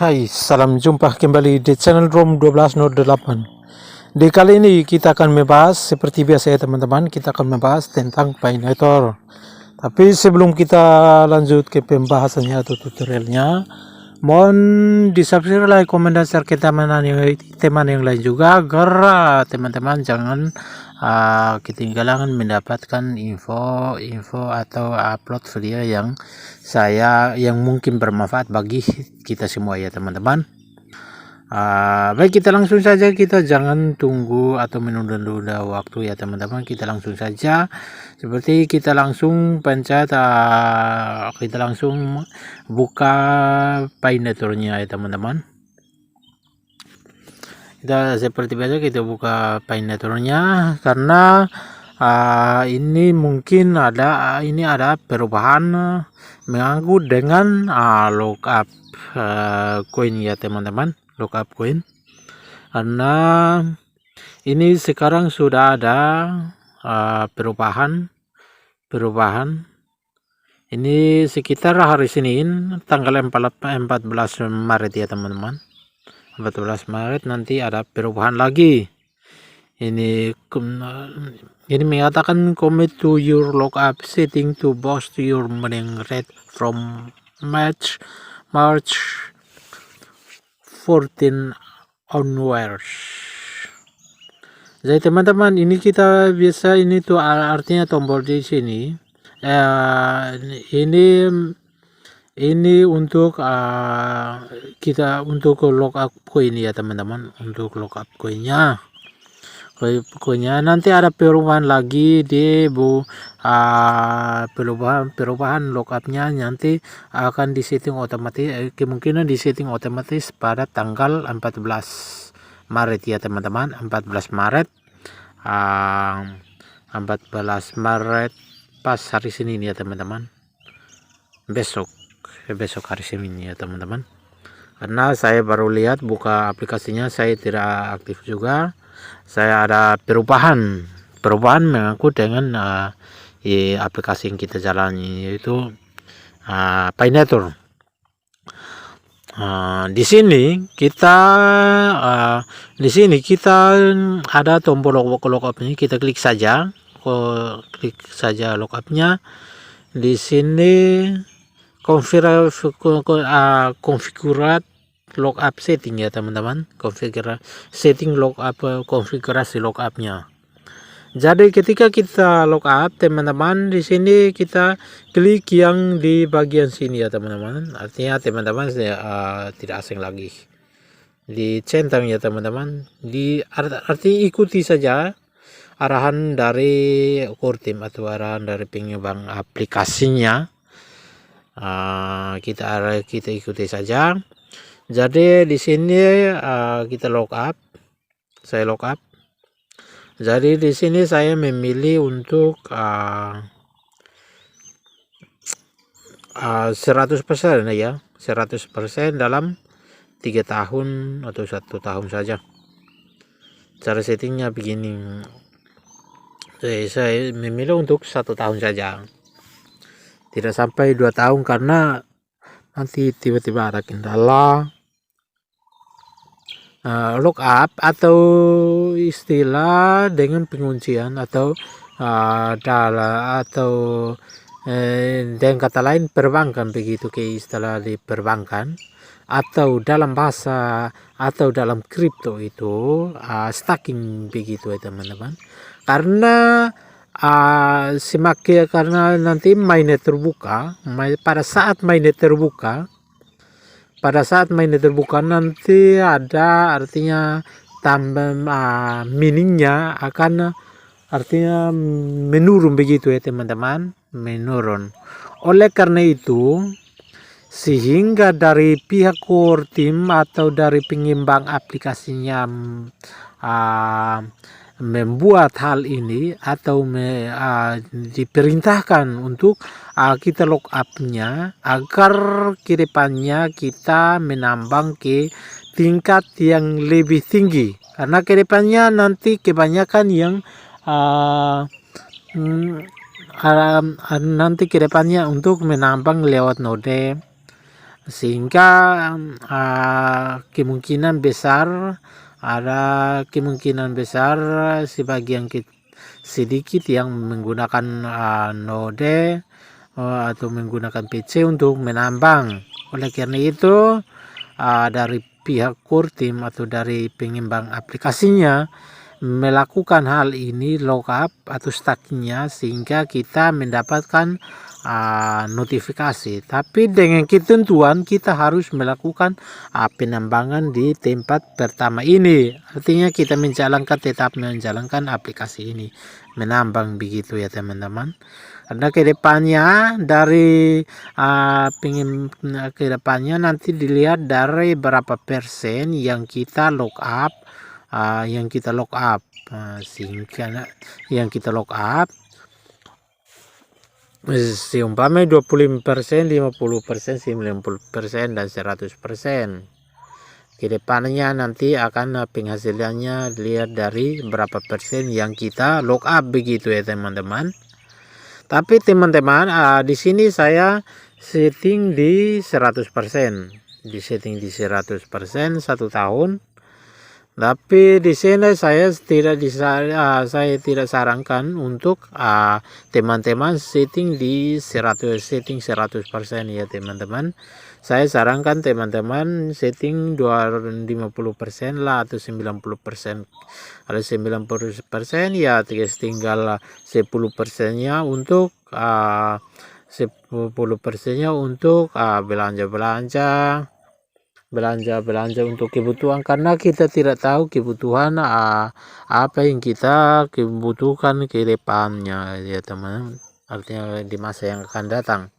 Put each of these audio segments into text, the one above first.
Hai, salam jumpa kembali di channel Room 1208. Di kali ini kita akan membahas seperti biasa ya teman-teman, kita akan membahas tentang Painator. Tapi sebelum kita lanjut ke pembahasannya atau tutorialnya, mohon di-subscribe, like, komen, dan share ke teman yang lain juga agar teman-teman jangan ketinggalan mendapatkan info atau upload video yang mungkin bermanfaat bagi kita semua ya teman-teman. Baik, kita langsung saja, kita jangan tunggu atau menunda-nunda waktu ya teman-teman. Kita langsung saja, seperti kita langsung pencet, kita langsung buka Painator-nya ya teman-teman. Kita seperti biasa kita buka Painator-nya karena ini mungkin ada perubahan mengangkut dengan lookup coin ya teman-teman, lookup coin, karena ini sekarang sudah ada perubahan ini sekitar hari Senin tanggal 14 Maret ya teman-teman. 14 Maret nanti ada perubahan lagi. Ini mengatakan commit to your lookup setting to boost your mining rate from March 14 onwards. Jadi teman-teman, ini kita biasa ini tuh artinya tombol di sini. Ini untuk kita untuk lookup coin ya teman-teman, untuk lookup coinnya. Nanti ada perubahan lagi di perubahan lookupnya nanti akan disetting otomatis, kemungkinan disetting otomatis pada tanggal 14 Maret ya teman-teman. 14 Maret pas hari Senin ya teman-teman, besok hari Senin ya teman-teman. Karena saya baru lihat buka aplikasinya, saya tidak aktif juga. Saya ada perubahan mengangkut dengan aplikasi yang kita jalani, yaitu Painator. Di sini kita ada tombol lookupnya, kita klik saja lookupnya. Di sini konfigurasi lookup setting ya teman-teman, konfigurasi lookupnya. Jadi ketika kita lookup teman-teman, di sini kita klik yang di bagian sini ya teman-teman. Artinya teman-teman tidak asing lagi dicentang ya teman-teman. Artinya ikuti saja arahan dari core team atau arahan dari pengembang aplikasinya. Kita ikuti saja. Jadi di sini kita lookup, saya lookup. Jadi di sini saya memilih untuk 100% ya, 100% dalam 3 tahun atau 1 tahun saja. Cara settingnya begini. Jadi saya memilih untuk 1 tahun saja, tidak sampai 2 tahun karena nanti tiba-tiba ada kendala. Lookup atau istilah dengan penguncian atau dengan kata lain perbankan, begitu ke istilah di perbankan, atau dalam bahasa atau dalam kripto itu staking begitu ya teman-teman. Karena karena nanti mainnet terbuka, pada saat mainnet terbuka nanti ada artinya tambah miningnya akan artinya menurun begitu ya teman-teman, menurun. Oleh karena itu sehingga dari pihak core team atau dari pengembang aplikasinya membuat hal ini atau diperintahkan untuk kita lookupnya agar kedepannya kita menambang ke tingkat yang lebih tinggi, karena kedepannya nanti kebanyakan yang nanti kedepannya untuk menambang lewat node sehingga kemungkinan besar sebagian sedikit yang menggunakan node atau menggunakan PC untuk menambang. Oleh karena itu dari pihak core team atau dari pengembang aplikasinya melakukan hal ini, lookup atau stackingnya, sehingga kita mendapatkan notifikasi. Tapi dengan ketentuan kita harus melakukan penambangan di tempat pertama ini. Artinya kita tetap menjalankan aplikasi ini, menambang begitu ya teman-teman. Karena kedepannya kedepannya nanti dilihat dari berapa persen yang kita lookup, sehingga yang kita lookup seumpama 25%, 50%, 90%, dan 100%. Kedepannya nanti akan penghasilannya dilihat dari berapa persen yang kita lookup begitu ya teman-teman. Tapi teman-teman, di sini saya setting di 100%. Disetting di 100% 1 tahun. Tapi di sini saya tidak sarankan untuk teman-teman setting di 100% ya teman-teman. Saya sarankan teman-teman setting 50% lah atau 90%. Kalau 90% ya tinggal 10%-nya untuk 10%-nya untuk belanja untuk kebutuhan, karena kita tidak tahu kebutuhan apa yang kita kebutuhkan ke depannya ya teman, artinya di masa yang akan datang.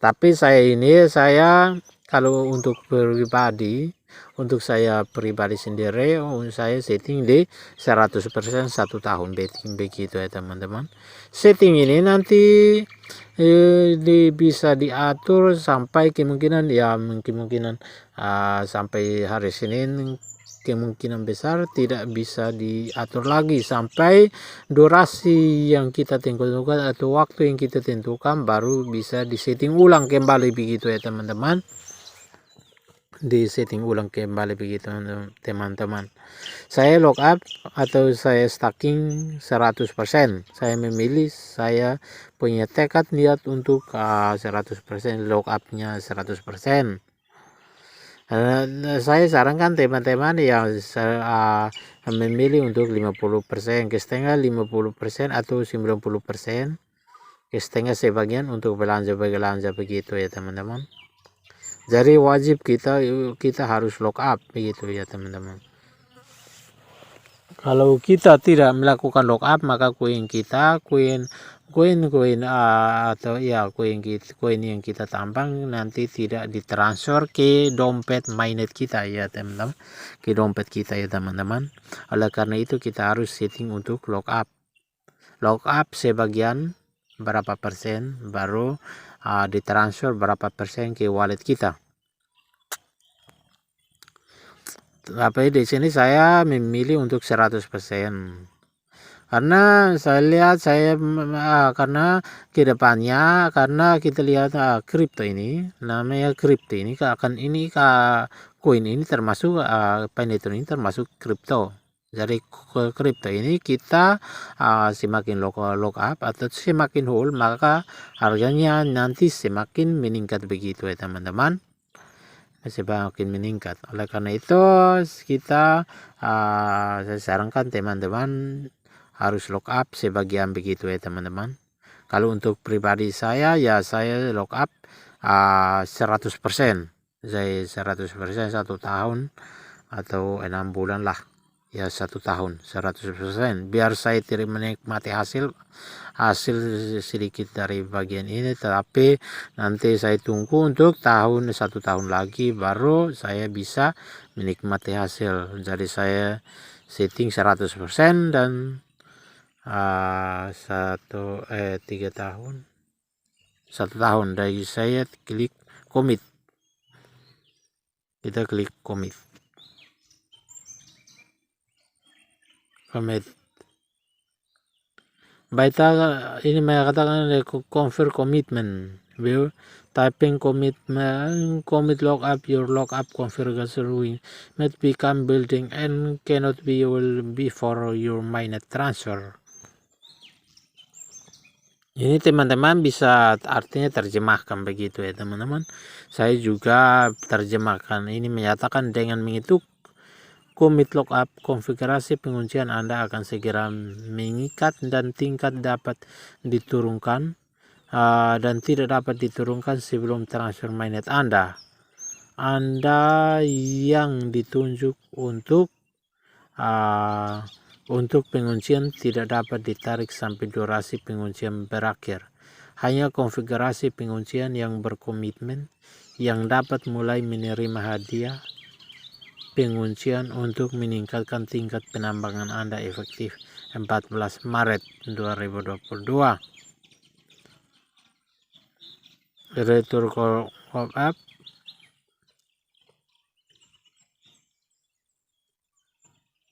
Tapi saya kalau untuk saya pribadi sendiri, saya setting di 100% 1 tahun betting begitu ya teman-teman. Setting ini nanti bisa diatur sampai kemungkinan sampai hari Senin, kemungkinan besar tidak bisa diatur lagi sampai durasi yang kita tentukan atau waktu yang kita tentukan baru bisa disetting ulang kembali begitu ya teman-teman. Disetting ulang kembali begitu teman-teman. Saya lookup atau saya stacking 100%. Saya memilih, saya punya tekad niat untuk 100% lookupnya 100%. Saya sarankan teman-teman yang memilih untuk 50%, setengah 50% atau 90%, setengah sebagian untuk belanja begitu ya teman-teman. Jadi wajib kita harus lookup begitu ya teman-teman. Kalau kita tidak melakukan lookup, maka koin yang kita tambang nanti tidak ditransfer ke dompet mainnet kita ya teman-teman, ke dompet kita ya teman-teman. Oleh karena itu kita harus setting untuk lookup sebagian berapa persen, baru ditransfer berapa persen ke wallet kita. Tapi di sini saya memilih untuk 100%. Karena saya lihat karena kedepannya, karena kita lihat kripto ini, namanya kripto ini koin ini termasuk Pinetron ini termasuk kripto. Jadi kripto ini kita semakin lookup atau semakin hold, maka harganya nanti semakin meningkat begitu ya teman-teman, semakin meningkat. Oleh karena itu kita saya sarankan teman-teman harus lookup sebagian begitu ya teman-teman. Kalau untuk pribadi saya lookup 100%. Saya 100% 1 tahun atau 6 bulan lah. Ya 1 tahun 100%, biar saya tidak menikmati hasil sedikit dari bagian ini, tetapi nanti saya tunggu untuk 1 tahun lagi baru saya bisa menikmati hasil. Jadi saya setting 100% dan 3 tahun 1 tahun dari saya klik commit. Kita klik commit. Baita ini mengatakan confirm commitment. will typing commit lookup. Your lookup configuration will become building and cannot be will before your mainnet transfer. Ini teman-teman bisa artinya terjemahkan begitu ya teman-teman. Saya juga terjemahkan. Ini menyatakan dengan mengetuk commit lookup konfigurasi penguncian Anda akan segera mengikat dan tingkat dapat diturunkan dan tidak dapat diturunkan sebelum transfer mainnet Anda. Anda yang ditunjuk untuk penguncian tidak dapat ditarik sampai durasi penguncian berakhir. Hanya konfigurasi penguncian yang berkomitmen yang dapat mulai menerima hadiah penguncian untuk meningkatkan tingkat penambangan Anda efektif 14 Maret 2022. Return lookup.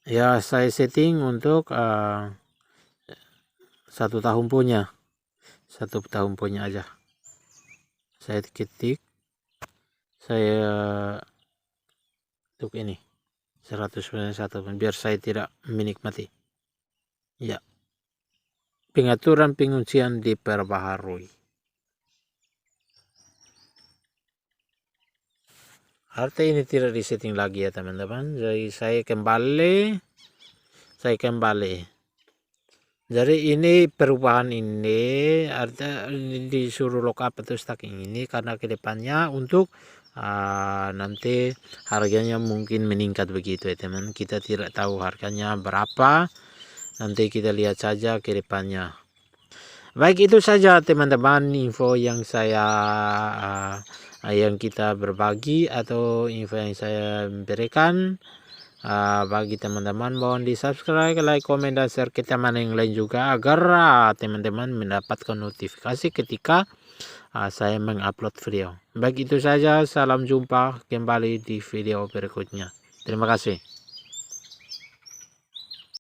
Ya, saya setting untuk 1 tahun punya. 1 tahun punya aja. Saya ketik. Saya untuk ini 191 biar saya tidak menikmati. Ya. Pengaturan penguncian diperbaharui. Artinya ini tidak disetting lagi ya teman-teman. Jadi saya kembali. Jadi ini perubahan ini artinya disuruh lookup atau stacking ini karena kedepannya untuk nanti harganya mungkin meningkat begitu ya teman. Kita tidak tahu harganya berapa. Nanti kita lihat saja kedepannya. Baik, itu saja teman-teman info yang yang kita berbagi atau info yang saya berikan. Bagi teman-teman mohon di subscribe, like, komen, dan share ke teman yang lain juga agar teman-teman mendapatkan notifikasi ketika saya mengupload video. Baik, itu saja, salam jumpa kembali di video berikutnya. Terima kasih.